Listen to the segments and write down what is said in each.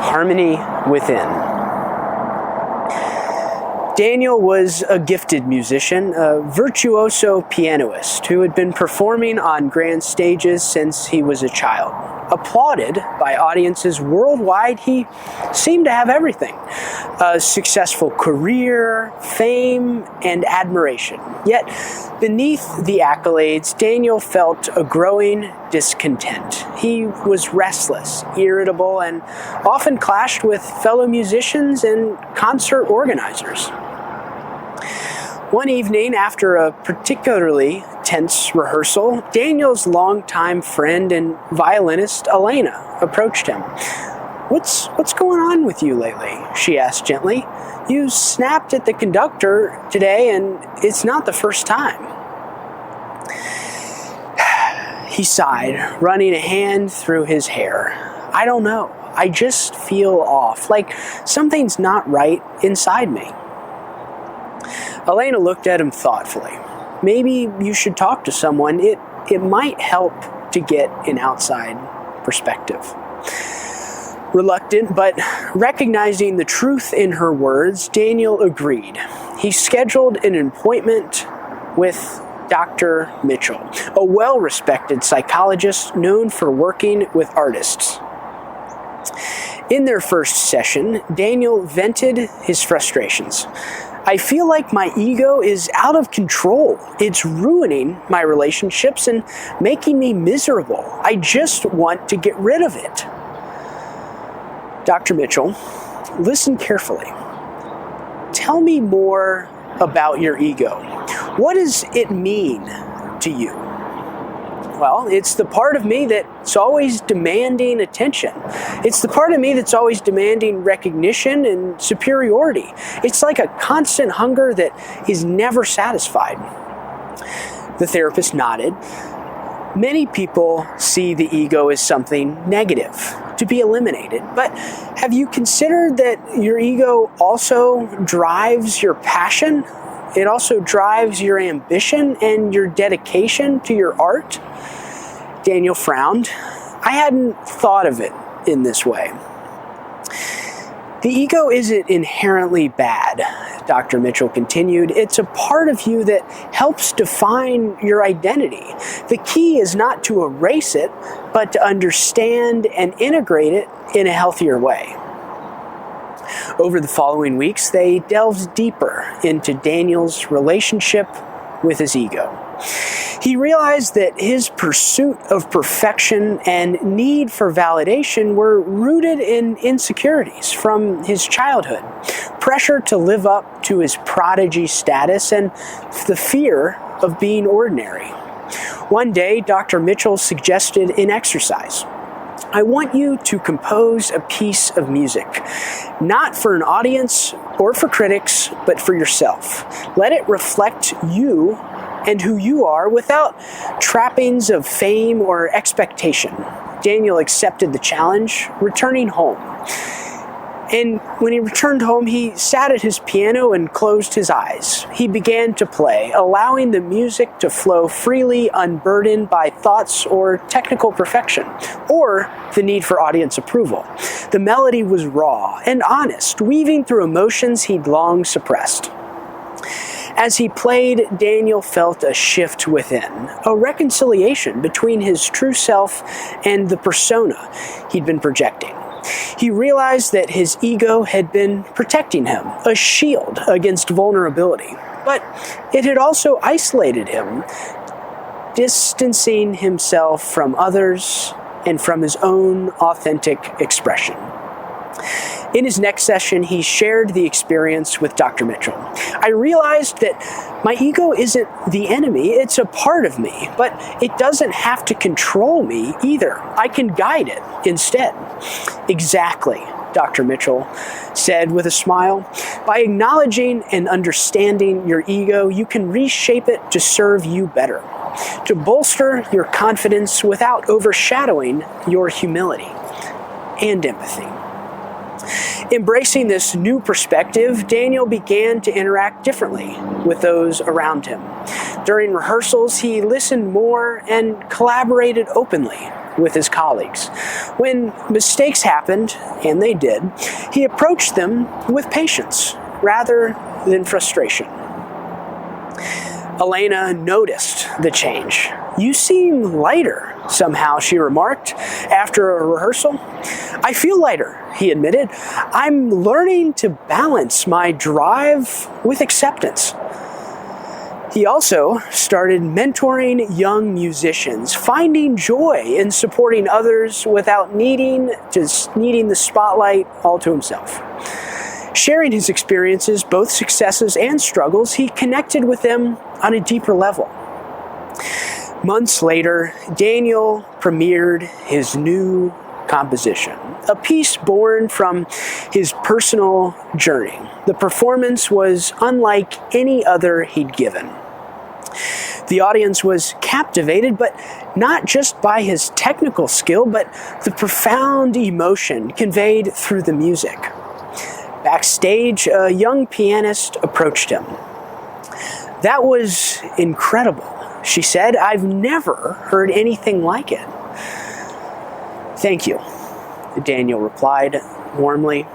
harmony within. Daniel was a gifted musician, a virtuoso pianist who had been performing on grand stages since he was a child. Applauded by audiences worldwide, he seemed to have everything: a successful career, fame, and admiration. Yet, beneath the accolades, Daniel felt a growing discontent. He was restless, irritable, and often clashed with fellow musicians and concert organizers. One evening, after a particularly tense rehearsal, Daniel's longtime friend and violinist, Elena, approached him. What's going on with you lately?" she asked gently. "You snapped at the conductor today, and it's not the first time." He sighed, running a hand through his hair. "I don't know. I just feel off, like something's not right inside me." Elena looked at him thoughtfully. "Maybe you should talk to someone. It might help to get an outside perspective." Reluctant, but recognizing the truth in her words, Daniel agreed. He scheduled an appointment with Dr. Mitchell, a well-respected psychologist known for working with artists. In their first session, Daniel vented his frustrations. "I feel like my ego is out of control. It's ruining my relationships and making me miserable. I just want to get rid of it." Dr. Mitchell, listen carefully. "Tell me more about your ego. What does it mean to you?" "Well, it's the part of me that's always demanding attention. It's the part of me that's always demanding recognition and superiority. It's like a constant hunger that is never satisfied." The therapist nodded. "Many people see the ego as something negative, to be eliminated. But have you considered that your ego also drives your passion? It also drives your ambition and your dedication to your art?" Daniel frowned. "I hadn't thought of it in this way." "The ego isn't inherently bad," Dr. Mitchell continued. "It's a part of you that helps define your identity. The key is not to erase it, but to understand and integrate it in a healthier way." Over the following weeks, they delved deeper into Daniel's relationship with his ego. He realized that his pursuit of perfection and need for validation were rooted in insecurities from his childhood, pressure to live up to his prodigy status, and the fear of being ordinary. One day, Dr. Mitchell suggested an exercise. "I want you to compose a piece of music, not for an audience or for critics, but for yourself. Let it reflect you and who you are without trappings of fame or expectation." Daniel accepted the challenge, returning home. And when he returned home, he sat at his piano and closed his eyes. He began to play, allowing the music to flow freely, unburdened by thoughts or technical perfection, or the need for audience approval. The melody was raw and honest, weaving through emotions he'd long suppressed. As he played, Daniel felt a shift within, a reconciliation between his true self and the persona he'd been projecting. He realized that his ego had been protecting him, a shield against vulnerability, but it had also isolated him, distancing himself from others and from his own authentic expression. In his next session, he shared the experience with Dr. Mitchell. "I realized that my ego isn't the enemy, it's a part of me, but it doesn't have to control me either. I can guide it instead." "Exactly," Dr. Mitchell said with a smile. "By acknowledging and understanding your ego, you can reshape it to serve you better, to bolster your confidence without overshadowing your humility and empathy." Embracing this new perspective, Daniel began to interact differently with those around him. During rehearsals, he listened more and collaborated openly with his colleagues. When mistakes happened, and they did, he approached them with patience rather than frustration. Elena noticed the change. "You seem lighter," somehow she remarked after a rehearsal. "I feel lighter," he admitted. "I'm learning to balance my drive with acceptance." He also started mentoring young musicians, finding joy in supporting others without needing the spotlight all to himself. Sharing his experiences, both successes and struggles, he connected with them on a deeper level. Months later, Daniel premiered his new composition, a piece born from his personal journey. The performance was unlike any other he'd given. The audience was captivated, but not just by his technical skill, but the profound emotion conveyed through the music. Backstage, a young pianist approached him. "That was incredible," she said. "I've never heard anything like it." "Thank you," Daniel replied warmly.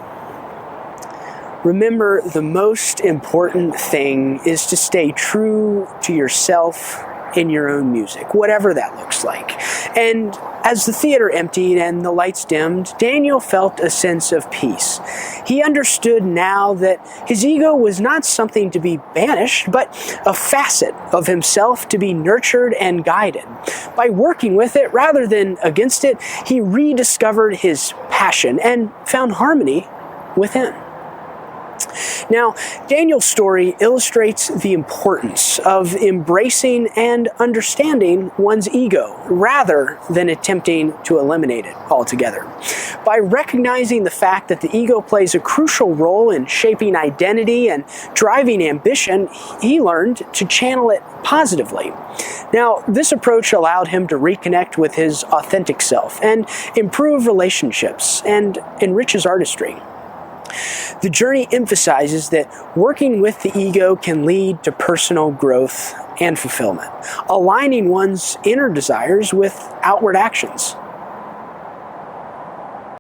"Remember, the most important thing is to stay true to yourself in your own music, whatever that looks like." And as the theater emptied and the lights dimmed, Daniel felt a sense of peace. He understood now that his ego was not something to be banished, but a facet of himself to be nurtured and guided. By working with it rather than against it, he rediscovered his passion and found harmony within. Now, Daniel's story illustrates the importance of embracing and understanding one's ego rather than attempting to eliminate it altogether. By recognizing the fact that the ego plays a crucial role in shaping identity and driving ambition, he learned to channel it positively. Now, this approach allowed him to reconnect with his authentic self and improve relationships and enrich his artistry. The journey emphasizes that working with the ego can lead to personal growth and fulfillment, aligning one's inner desires with outward actions.